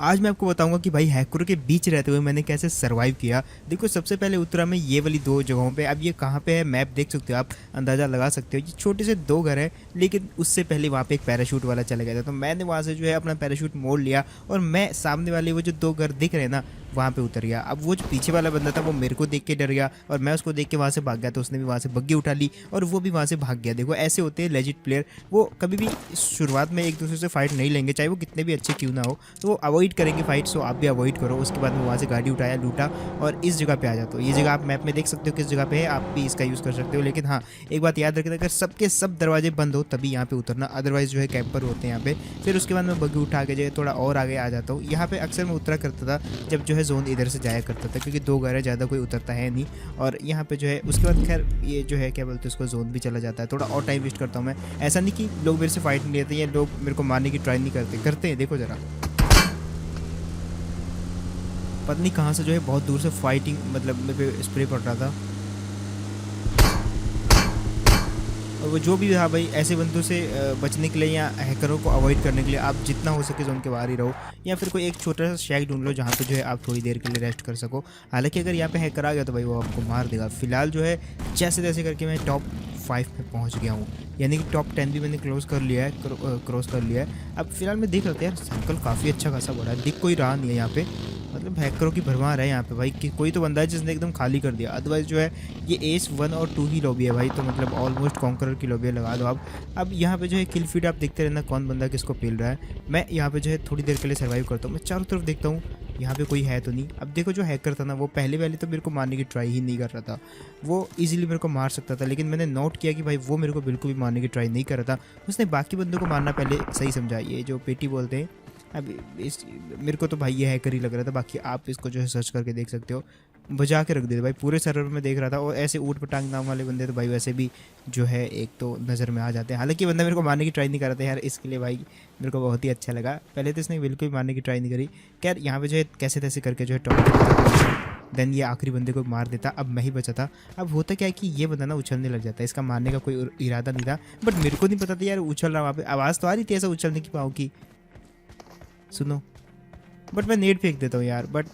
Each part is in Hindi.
आज मैं आपको बताऊंगा कि भाई हैकरों के बीच रहते हुए मैंने कैसे सरवाइव किया। देखो सबसे पहले उतरा मैं ये वाली दो जगहों पे। अब ये कहाँ पे है मैप देख सकते हो आप, अंदाज़ा लगा सकते हो। ये छोटे से दो घर हैं, लेकिन उससे पहले वहाँ पे एक पैराशूट वाला चला गया था, तो मैंने वहाँ से जो है अपना पैराशूट मोड़ लिया और मैं सामने वाले वो जो दो घर दिख रहे हैं ना वहाँ पे उतर गया। अब वो जो पीछे वाला बंदा था वो मेरे को देख के डर गया और मैं उसको देख के वहाँ से भाग गया, तो उसने भी वहाँ से बग्गी उठा ली और वो भी वहाँ से भाग गया। देखो ऐसे होते हैं लेजिट प्लेयर, वो कभी भी शुरुआत में एक दूसरे से फाइट नहीं लेंगे, चाहे वो कितने भी अच्छे क्यों ना हो, तो वो अवॉइड करेंगे फाइट। सो आप भी अवॉइड करो। उसके बाद मैं वहाँ से गाड़ी उठाया, लूटा और इस जगह पे आ जाता हूँ। ये जगह आप मैप में देख सकते हो किस जगह पे है, आप भी इसका यूज़ कर सकते हो। लेकिन हाँ एक बात याद रखना, अगर सबके सब दरवाजे बंद हो तभी यहाँ पे उतरना, अदरवाइज जो है कैंपर होते हैं यहाँ पे। फिर उसके बाद मैं बग्गी उठा के जो है थोड़ा और आगे आ जाता हूँ। यहाँ पे अक्सर मैं उतरा करता था जब जो है जोन इधर से जाया करता था, क्योंकि दो घर है, ज़्यादा कोई उतरता है नहीं। और यहाँ पे जो है उसके बाद खैर ये जो है क्या बोलते हैं उसको, जोन भी चला जाता है। थोड़ा और टाइम वेस्ट करता हूँ मैं। ऐसा नहीं कि लोग मेरे से फाइट नहीं लेते या लोग मेरे को मारने की ट्राई नहीं करते हैं। देखो ज़रा पता नहीं कहाँ से जो है बहुत दूर से फाइटिंग मतलब मेरे पे स्प्रे पड़ रहा था। और वो जो भी था भाई, ऐसे बंदों से बचने के लिए या हैकरों को अवॉइड करने के लिए आप जितना हो सके जोन के बाहर ही रहो, या फिर कोई एक छोटा सा शैक ढूंढ लो जहाँ पे जो है आप थोड़ी देर के लिए रेस्ट कर सको। हालांकि अगर यहाँ पे हैकर आ गया तो भाई वो आपको मार देगा। फिलहाल जो है जैसे तैसे करके मैं टॉप 5 पे पहुँच गया हूँ, यानी कि टॉप 10 भी मैंने क्रॉस कर लिया है। अब फिलहाल मैं देख रहा था यार सर्कल काफ़ी अच्छा खासा बड़ा है, दिख कोई रहा नहीं है यहाँ पे। मतलब हैकरों की भरमार है यहाँ पे भाई, कि कोई तो बंदा है जिसने एकदम खाली कर दिया। अदरवाइज जो है ये एस 1 और 2 ही लॉबी है भाई, तो मतलब ऑलमोस्ट कॉन्करर की लॉबी लगा दो आप। अब यहाँ पे जो है किल फीड आप देखते रहना, कौन बंदा किसको पेल रहा है। मैं यहाँ पे जो है थोड़ी देर के लिए सर्वाइव करता हूँ, मैं चारों तरफ देखता हूँ यहाँ पे कोई है तो नहीं। अब देखो जो हैकर था ना वो पहले तो मेरे को मारने की ट्राई ही नहीं कर रहा था, वो इजीली मेरे को मार सकता था। लेकिन मैंने नोट किया कि भाई वो मेरे को बिल्कुल भी मारने की ट्राई नहीं कर रहा था, उसने बाकी बंदों को मारना पहले सही समझा। ये जो पेटी बोलते हैं, अब इस मेरे को तो भाई ये हैकर ही लग रहा था। बाकी आप इसको जो है सर्च करके देख सकते हो। बजा के रख देते भाई पूरे सर्वर में देख रहा था। और ऐसे ऊट पटांग नाम वाले बंदे तो भाई वैसे भी जो है एक तो नज़र में आ जाते हैं। हालांकि बंदा मेरे को मारने की ट्राई नहीं कर रहा था यार, इसके लिए भाई मेरे को बहुत ही अच्छा लगा। पहले तो इसने बिल्कुल भी मारने की ट्राई नहीं करी। खैर यहाँ पे जो है कैसे तैसे करके जो है टॉप देन ये आखिरी बंदे को मार देता। अब मैं ही बचा था। अब होता क्या है कि ये बंदा ना उछलने लग जाता है, इसका मारने का कोई इरादा नहीं था, बट मेरे को नहीं पता था यार उछल रहा। वहाँ पे आवाज़ तो आ रही थी ऐसा उछलने की पाँव की, सुनो, बट मैं नेट फेंक देता हूँ यार। बट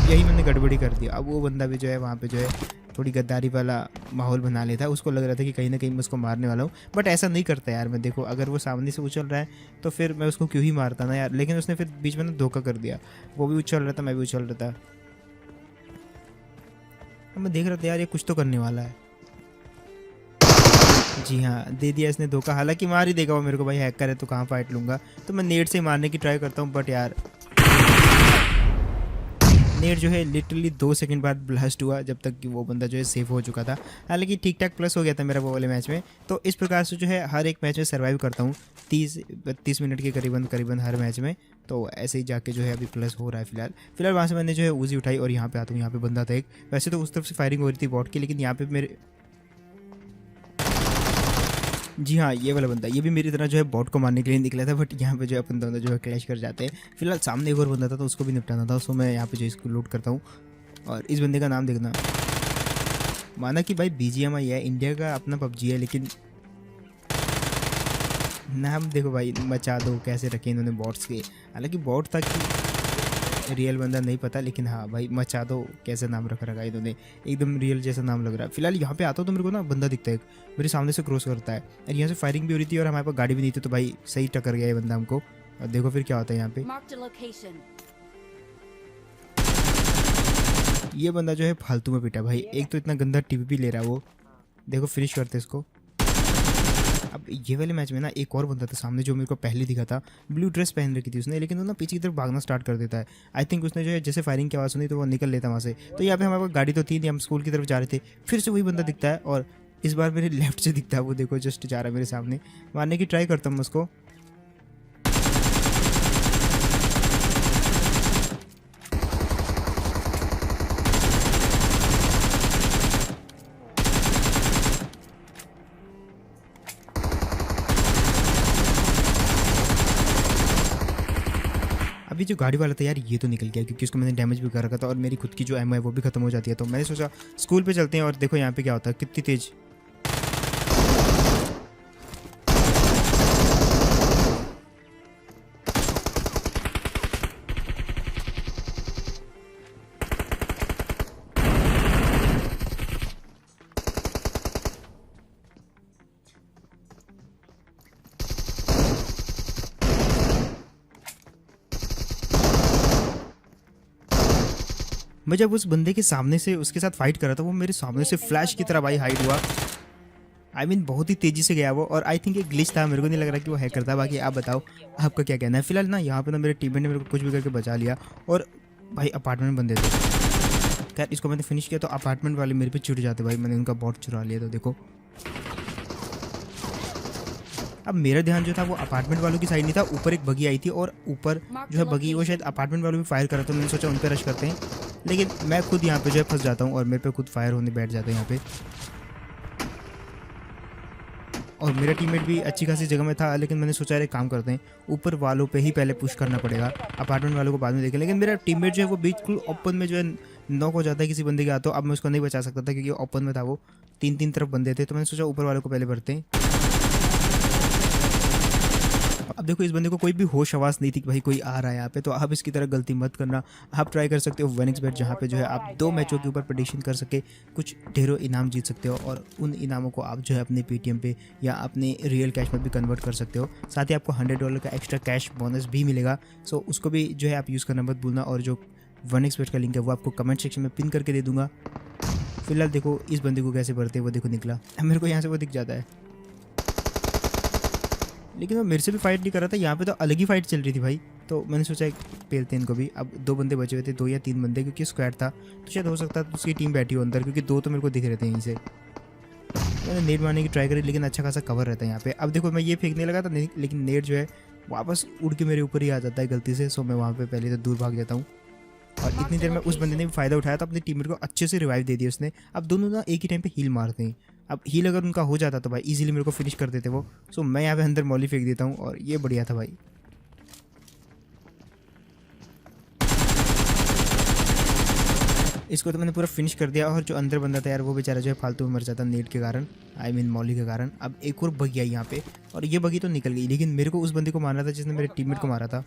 यही मैंने गड़बड़ी कर दी। अब वो बंदा भी जो है वहाँ पे जो है थोड़ी गद्दारी वाला माहौल बना लेता है, उसको लग रहा था कि कहीं ना कहीं मैं उसको मारने वाला हूँ, बट ऐसा नहीं करता यार मैं। देखो अगर वो सामने से उछल रहा है तो फिर मैं उसको क्यों ही मारता ना यार। लेकिन उसने फिर बीच में ना धोखा कर दिया, वो भी उछल रहा था मैं भी उछल रहा था। अब मैं देख रहा था यार ये कुछ तो करने वाला है। जी हाँ, दे दिया इसने धोखा। हालांकि मार ही देगा वो मेरे को, भाई हैकर है तो कहाँ फाइट लूँगा। तो मैं नेट से मारने की ट्राई करता हूँ, बट यार नेट जो है लिटरली 2 सेकंड बाद ब्लास्ट हुआ, जब तक कि वो बंदा जो है सेफ हो चुका था। हालांकि ठीक ठाक प्लस हो गया था मेरा वो वाले मैच में। तो इस प्रकार से जो है हर एक मैच में सर्वाइव करता हूँ 30-32 मिनट के करीबन हर मैच में। तो ऐसे ही जाके जो है अभी प्लस हो रहा है फिलहाल वहाँ से मैंने जो है उजी उठाई और यहाँ पे आता हूँ। यहाँ पे बंदा था एक, वैसे तो उस तरफ से फायरिंग हो रही थी बॉट की, लेकिन यहाँ पे मेरे, जी हाँ ये वाला बंदा, ये भी मेरी तरह जो है बॉट को मारने के लिए निकला था। बट यहाँ पे जो है अपन दोनों जो है क्लैश कर जाते हैं। फिलहाल सामने एक और बंदा था तो उसको भी निपटाना था, सो मैं यहाँ पे जो इसको लूट करता हूँ। और इस बंदे का नाम देखना, माना कि भाई BGMI है, इंडिया का अपना PUBG है, लेकिन नाम देखो भाई, मचा दो कैसे रखे इन्होंने बॉट्स के। हालांकि बॉट था कि रियल बंदा नहीं पता, लेकिन हाँ भाई मचा दो कैसे नाम रखा इन्होंने, एकदम रियल जैसा नाम लग रहा है। फिलहाल यहाँ पे आता हूँ तो मेरे को ना बंदा दिखता है, मेरे सामने से क्रॉस करता है और यहाँ से फायरिंग भी हो रही थी और हमारे पास गाड़ी भी नहीं थी, तो भाई सही टक्कर गया ये बंदा हमको। और देखो फिर क्या होता है यहाँ पे, ये बंदा जो है फालतू में पिटा भाई। एक तो इतना गंदा TPP ले रहा है वो, देखो फिनिश करते इसको। अब ये वाले मैच में ना एक और बंदा था सामने जो मेरे को पहले दिखा था, ब्लू ड्रेस पहन रखी थी उसने, लेकिन वो ना पीछे की तरफ भागना स्टार्ट कर देता है। आई थिंक उसने जो है जैसे फायरिंग की आवाज़ सुनी तो वो निकल लेता वहाँ से। तो यहाँ पे हमारे पास गाड़ी तो थी नहीं, हम स्कूल की तरफ जा रहे थे, फिर से वही बंदा दिखता है और इस बार मेरे लेफ्ट से दिखता है। वो देखो जस्ट जा रहा है मेरे सामने, मारने की ट्राई करता हूँ उसको। अभी जो गाड़ी वाला था यार ये तो निकल गया, क्योंकि उसको मैंने डैमेज भी कर रखा था और मेरी खुद की जो एमओ है वो भी खत्म हो जाती है। तो मैंने सोचा स्कूल पे चलते हैं और देखो यहाँ पे क्या होता है, कितनी तेज मैं जब उस बंदे के सामने से उसके साथ फाइट कर रहा था, वो मेरे सामने से फ्लैश की तरह भाई हाइड हुआ। बहुत ही तेजी से गया वो, और आई थिंक एक ग्लिच था, मेरे को नहीं लग रहा कि वो हैकर था। बाकी आप बताओ आपका क्या कहना है। फिलहाल ना यहाँ पे ना मेरे टीममेट ने मेरे को कुछ भी करके बचा लिया, और भाई अपार्टमेंट में बंदे थे। खैर इसको मैंने फिनिश किया तो अपार्टमेंट वाले मेरे पे चिढ़ जाते भाई, मैंने उनका बॉट चुरा लिया। तो देखो अब मेरा ध्यान जो था वो अपार्टमेंट वालों की साइड नहीं था, ऊपर एक बगी आई थी, और ऊपर जो है बगी वो शायद अपार्टमेंट वालों भी फायर कर रहा था। मैंने सोचा उन पर रश करते हैं, लेकिन मैं खुद यहाँ पे जो है फंस जाता हूँ और मेरे पे खुद फायर होने बैठ जाता है यहाँ पे। और मेरा टीममेट भी अच्छी खासी जगह में था, लेकिन मैंने सोचा एक काम करते हैं, ऊपर वालों पे ही पहले पुश करना पड़ेगा, अपार्टमेंट वालों को बाद में देखें। लेकिन मेरा टीममेट जो है वो बिल्कुल ओपन में जो है नॉक हो जाता है किसी बंदे के हाथों। अब मैं उसको नहीं बचा सकता था क्योंकि ओपन में था वो, तीन तरफ बंदे थे। तो मैंने सोचा ऊपर वालों को पहले भरते हैं। अब देखो इस बंदे को कोई भी होश आवाज़ नहीं थी कि भाई कोई आ रहा है यहाँ पे, तो आप इसकी तरह गलती मत करना। आप ट्राई कर सकते हो WinXBet, जहाँ पे जो है आप 2 मैचों के ऊपर प्रेडिक्शन कर सके, कुछ ढेरों इनाम जीत सकते हो, और उन इनामों को आप जो है अपने पेटीएम पे या अपने रियल कैश में भी कन्वर्ट कर सकते हो। साथ ही आपको $100 का एक्स्ट्रा कैश बोनस भी मिलेगा, सो उसको भी जो है आप यूज़ करना मत भूलना। और जो WinXBet का लिंक है वो आपको कमेंट सेक्शन में पिन करके दे दूंगा। फिलहाल देखो इस बंदे को कैसे भरते हैं, वो देखो निकला मेरे को यहाँ से, वो दिख जाता है, लेकिन वो मेरे से भी फाइट नहीं कर रहा था। यहाँ पे तो अलग ही फाइट चल रही थी भाई। तो मैंने सोचा पेलते हैं इनको भी। अब 2 बंदे बचे हुए थे, 2 या 3 बंदे, क्योंकि स्क्वाड था तो शायद हो सकता था उसकी टीम बैठी हो अंदर, क्योंकि 2 तो मेरे को दिख रहे थे यहीं से। मैंने नेट मारने की ट्राई करी, लेकिन अच्छा खासा कवर रहता है यहाँ पे। अब देखो मैं ये फेंकने लगा था, लेकिन नेट जो है वापस उड़ के मेरे ऊपर ही आ जाता है गलती से। सो मैं वहाँ पे पहले तो दूर भाग जाता हूँ, और इतनी देर में उस बंदे ने भी फ़ायदा उठाया, तो अपनी टीममेट को अच्छे से रिवाइव दे दिया उसने। अब दोनों ना एक ही टाइम पे हील मारते हैं। अब हील अगर उनका हो जाता तो भाई इजीली मेरे को फिनिश कर देते वो। सो मैं यहाँ पे अंदर मॉली फेंक देता हूँ, और ये बढ़िया था भाई। इसको तो मैंने पूरा फिनिश कर दिया, और जो अंदर बंदा था यार वो बेचारा जो है फालतू में मर जाता नेट के कारण, मॉली के कारण। अब एक और बगी आई यहाँ पे, और ये बगी तो निकल गई, लेकिन मेरे को उस बंदे को मारना था जिसने मेरे टीममेट को मारा था।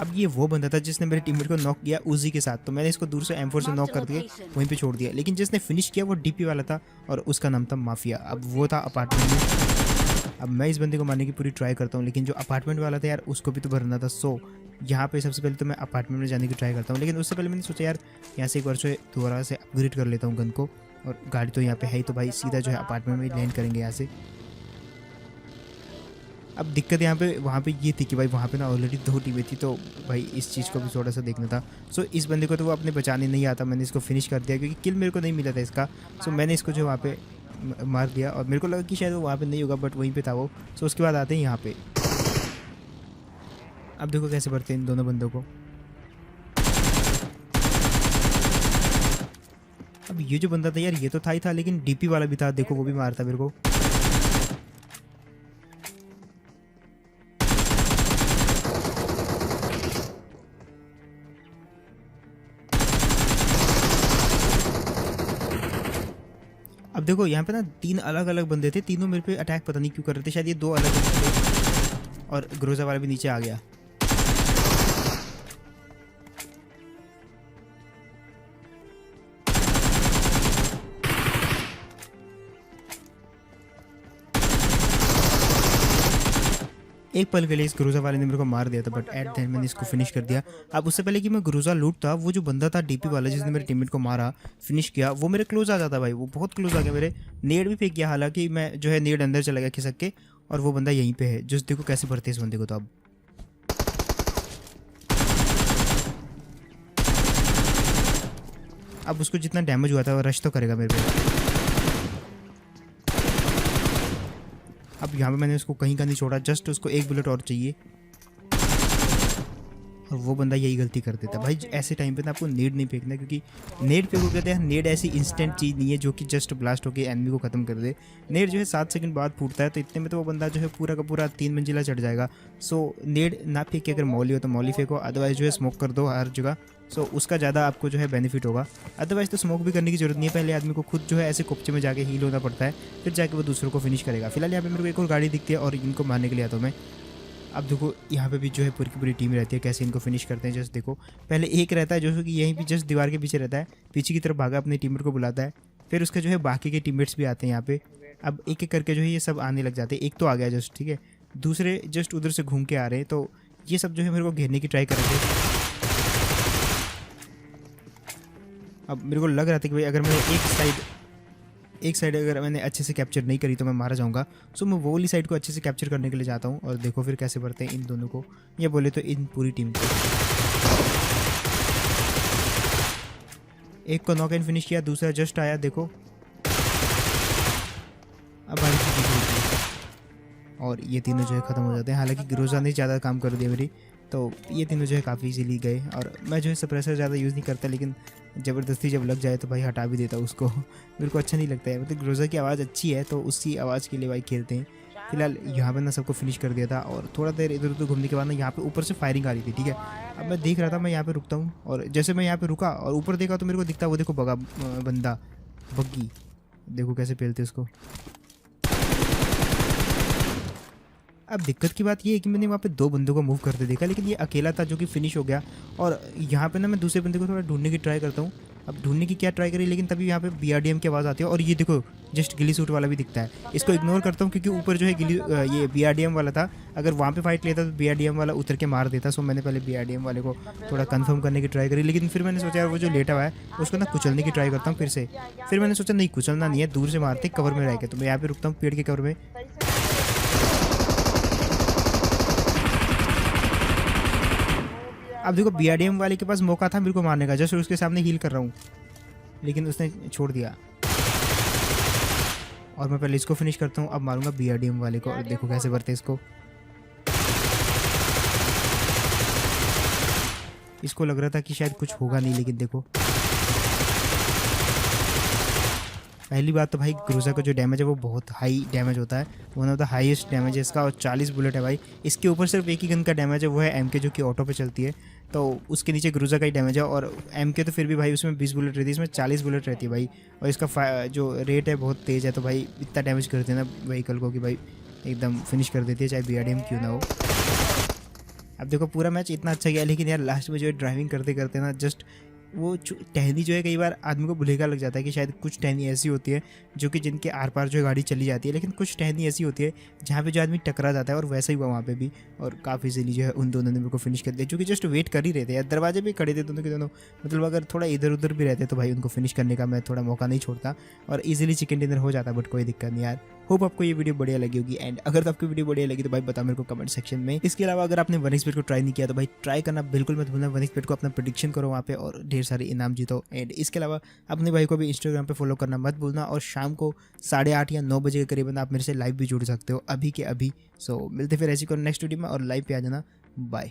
अब ये वो बंदा था जिसने मेरे टीममेट को नॉक किया उजी के साथ, तो मैंने इसको दूर से M4 से नॉक कर दिया, वहीं पे छोड़ दिया। लेकिन जिसने फिनिश किया वो DP वाला था, और उसका नाम था माफिया। अब वो था अपार्टमेंट में। अब मैं इस बंदे को मारने की पूरी ट्राई करता हूँ, लेकिन जो अपार्टमेंट वाला था यार उसको भी तो भरना था। सो यहाँ पे सबसे पहले तो मैं अपार्टमेंट में जाने की ट्राई करता हूँ, लेकिन उससे पहले मैंने सोचा यार यहाँ से एक बार से दोबारा से अपग्रेड कर लेता हूँ गन को, और गाड़ी तो यहाँ पे है ही, तो भाई सीधा जो है अपार्टमेंट में लैंड करेंगे यहाँ से। अब दिक्कत यहाँ पे वहाँ पे ये थी कि भाई वहाँ पे ना ऑलरेडी 2 टीमें थी, तो भाई इस चीज़ को भी थोड़ा सा देखना था। सो इस बंदे को तो वो अपने बचाने नहीं आता, मैंने इसको फिनिश कर दिया क्योंकि किल मेरे को नहीं मिला था इसका। सो मैंने इसको जो वहाँ पे मार दिया, और मेरे को लगा कि शायद वो वहाँ पे नहीं होगा, बट वहीं पे था वो। सो उसके बाद आते हैं यहाँ पे। अब देखो कैसे बढ़ते हैं इन दोनों बंदों को। अब ये जो बंदा था यार ये तो था ही था, लेकिन DP वाला भी था, देखो वो भी मारता मेरे को। अब देखो यहाँ पे ना 3 अलग अलग बंदे थे, तीनों मेरे पे अटैक पता नहीं क्यों कर रहे थे, शायद ये 2 अलग थे, और ग्रोजा वाला भी नीचे आ गया। एक पल के लिए इस ग्रोजा वाले ने मेरे को मार दिया था, बट एट द एंड मैंने इसको फिनिश कर दिया। अब उससे पहले कि मैं ग्रोजा लूटता, वो जो बंदा था DP वाला जिसने मेरे टीममेट को मारा फिनिश किया, वो मेरे क्लोज आ जाता भाई, वो बहुत क्लोज आ गया मेरे। नेड भी फेंक गया, हालांकि मैं जो है नेड अंदर चला गया खिसक के, और वो बंदा यहीं पे है। जो देखो कैसे भरते इस बंदे को। तो अब उसको जितना डैमेज हुआ था वो रश तो करेगा मेरे पे। अब यहाँ पे मैंने उसको कहीं का नहीं छोड़ा, जस्ट उसको 1 बुलेट और चाहिए, और वो बंदा यही गलती कर देता भाई। ऐसे टाइम पे ना आपको नेड नहीं फेंकना, क्योंकि नेड फेंको कहते हैं, नेड ऐसी इंस्टेंट चीज़ नहीं है जो कि जस्ट ब्लास्ट होकर एनिमी को खत्म कर दे। नेड जो है 7 सेकंड बाद फूटता है, तो इतने में तो वो बंदा जो है पूरा का पूरा 3 मंजिला चढ़ जाएगा। सो नेड ना फेंक के, अगर मॉली हो तो मॉली फेंको, अदरवाइज जो है स्मोक कर दो हर जगह। सो उसका ज़्यादा आपको जो है बेनिफिट होगा। अदरवाइज तो स्मोक भी करने की जरूरत नहीं है, पहले आदमी को खुद जो है ऐसे कोपचे में जाके हील होना पड़ता है, फिर जाके वो दूसरों को फिनिश करेगा। फिलहाल यहाँ पे मेरे को एक और गाड़ी दिखती है, और इनको मारने के लिए आता हूँ मैं। अब देखो यहाँ पे भी जो है पूरी की पूरी टीम रहती है, कैसे इनको फिनिश करते हैं। जस्ट देखो पहले एक रहता है जो कि यहीं भी जस्ट दीवार के पीछे रहता है, पीछे की तरफ भागा अपने टीममेट को बुलाता है, फिर उसका जो है बाकी के टीममेट्स भी आते हैं यहाँ पे। अब एक एक करके जो है ये सब आने लग जाते हैं। एक तो आ गया जस्ट, ठीक है, दूसरे जस्ट उधर से घूम के आ रहे हैं, तो ये सब जो है मेरे को घेरने की ट्राई कर रहे थे। अब मेरे को लग रहा था कि भाई अगर मैंने एक साइड अगर मैंने अच्छे से कैप्चर नहीं करी तो मैं मारा जाऊंगा। सो मैं वो वाली साइड को अच्छे से कैप्चर करने के लिए जाता हूँ और देखो फिर कैसे बढ़ते हैं इन दोनों को, या बोले तो इन पूरी टीम को। एक को नॉक एंड फिनिश किया, दूसरा जस्ट आया, देखो अब बारी की थी और ये तीनों जो है ख़त्म हो जाते हैं। हालांकि ग्रोजा ने ज़्यादा काम कर दिया मेरी, तो ये तीनों जो है काफ़ी इजीली गए। और मैं जो है सप्रेसर ज़्यादा यूज़ नहीं करता, लेकिन ज़बरदस्ती जब लग जाए तो भाई हटा भी देता उसको। मेरे को अच्छा नहीं लगता है, मतलब ग्रोजा की आवाज़ अच्छी है तो उसी आवाज़ के लिए भाई खेलते हैं। फिलहाल यहाँ पर ना सबको फिनिश कर दिया था और थोड़ा देर इधर उधर घूमने के बाद ना यहाँ पे ऊपर से फायरिंग आ रही थी, ठीक है। अब मैं देख रहा था, मैं यहाँ पे रुकता हूँ और जैसे मैं यहाँ पे रुका और ऊपर देखा तो मेरे को दिखता, वो देखो बंदा बग्गी, देखो कैसे पेलते उसको। अब दिक्कत की बात ये है कि मैंने वहाँ पे 2 बंदों को मूव करते देखा, लेकिन ये अकेला था जो कि फिनिश हो गया। और यहाँ पे ना मैं दूसरे बंदे को थोड़ा ढूंढने की ट्राई करता हूँ। अब ढूंढने की क्या ट्राई करी, लेकिन तभी यहाँ पे BRDM की आवाज़ आती है और ये देखो जस्ट गिली सूट वाला भी दिखता है। इसको इग्नोर करता हूँ क्योंकि ऊपर जो है ये BRDM वाला था। अगर वहाँ पे फाइट लेता तो BRDM वाला उतर के मार देता। सो मैंने पहले BRDM वाले को थोड़ा कंफर्म करने की ट्राई करी, लेकिन फिर मैंने सोचा यार वो जो लेटा हुआ है उसको ना कुचलने की ट्राई करता हूँ फिर से। फिर मैंने सोचा नहीं, कुचलना नहीं है, दूर से मारते कवर में रह के। तो मैं यहाँ पे रुकता हूँ पेड़ के कवर में। अब देखो BRDM वाले के पास मौका था मेरे को मारने का, जस्ट उसके सामने हील कर रहा हूँ, लेकिन उसने छोड़ दिया। और मैं पहले इसको फिनिश करता हूँ, अब मारूंगा BRDM वाले को। और देखो कैसे भरते इसको। इसको लग रहा था कि शायद कुछ होगा नहीं, लेकिन देखो पहली बात तो भाई ग्रोजा का जो डैमेज है वो बहुत हाई डैमेज होता है, one of the highest damage है इसका। और 40 बुलेट है भाई। इसके ऊपर सिर्फ एक ही गन का डैमेज है, वो है MK जो कि ऑटो पे चलती है, तो उसके नीचे ग्रोजा का ही डैमेज है। और MK तो फिर भी भाई उसमें 20 बुलेट रहती है, इसमें 40 बुलेट रहती है भाई। और इसका जो रेट है बहुत तेज़ है, तो भाई इतना डैमेज करते हैं ना व्हीकल को कि भाई एकदम फिनिश कर देती है, चाहे BRDM क्यों ना हो। अब देखो पूरा मैच इतना अच्छा गया, लेकिन यार लास्ट में जो है ड्राइविंग करते करते ना जस्ट वो टहनी जो है कई बार आदमी को भुलेखा लग जाता है कि शायद कुछ टहनी ऐसी होती है जो कि जिनके आर पार जो है गाड़ी चली जाती है, लेकिन कुछ टहनी ऐसी होती है जहाँ पे जो आदमी टकरा जाता है। और वैसा ही हुआ वहाँ पे भी, और काफ़ी इजीली जो है उन दोनों ने मेरे को फिनिश कर दिया, जो कि जस्ट वेट कर ही रहे थे यार, दरवाजे पे खड़े थे दोनों के दोनों। मतलब अगर थोड़ा इधर उधर भी रहते तो भाई उनको फिनिश करने का मैं थोड़ा मौका नहीं छोड़ता और ईजिली चिकन डिनर हो जाता। बट कोई दिक्कत नहीं यार, होप आपको ये वीडियो बढ़िया लगी होगी। एंड अगर तो आपको वीडियो बढ़िया लगी तो भाई बता मेरे को कमेंट सेक्शन में। इसके अलावा अगर आपने 1xbet को ट्राई नहीं किया तो भाई ट्राई करना बिल्कुल मत भूलना। 1xbet को अपना प्रेडिक्शन करो वहाँ पे और ढेर सारे इनाम जीतो। एंड इसके अलावा अपने भाई को भी इंस्टाग्राम पे फॉलो करना मत भूलना। और शाम को 8:30 या 9 बजे के करीबन आप मेरे से लाइव भी जुड़ सकते हो, अभी के अभी। सो मिलते फिर ऐसी को नेक्स्ट वीडियो में, और लाइव पे आ जाना। बाय।